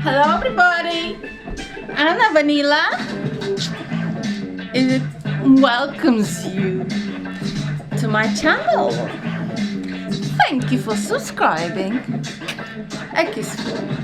Hello everybody, Anna Vanila it welcomes you to my channel. Thank you for subscribing. A kiss for you.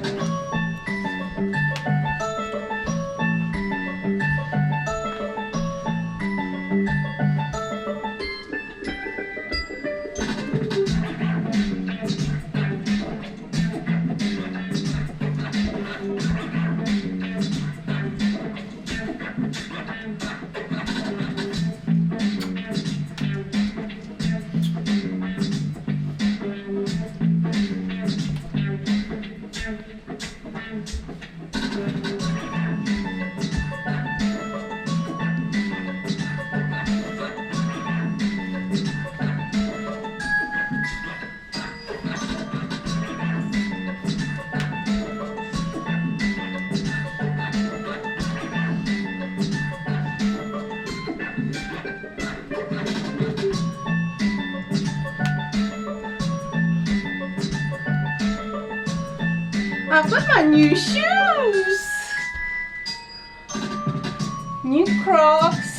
I've got my new shoes, new Crocs.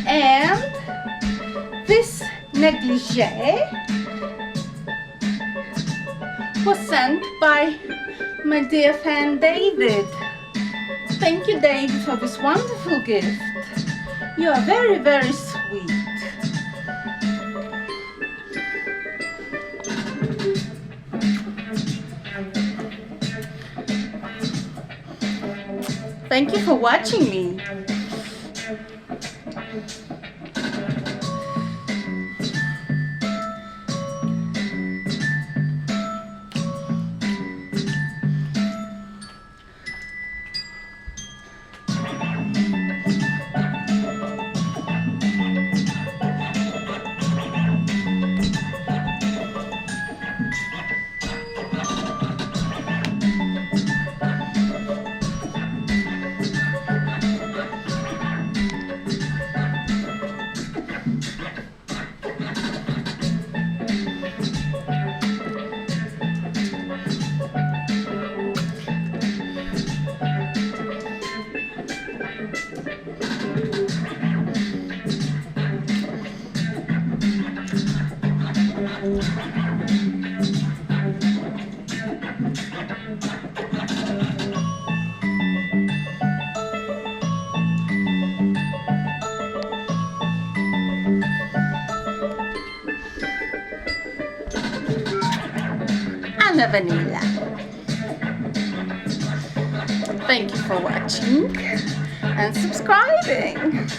And this negligee was sent by my dear fan David. Thank you, David, for this wonderful gift. You are very, very sweet. Thank you for watching me. Vanilla. Thank you for watching and subscribing.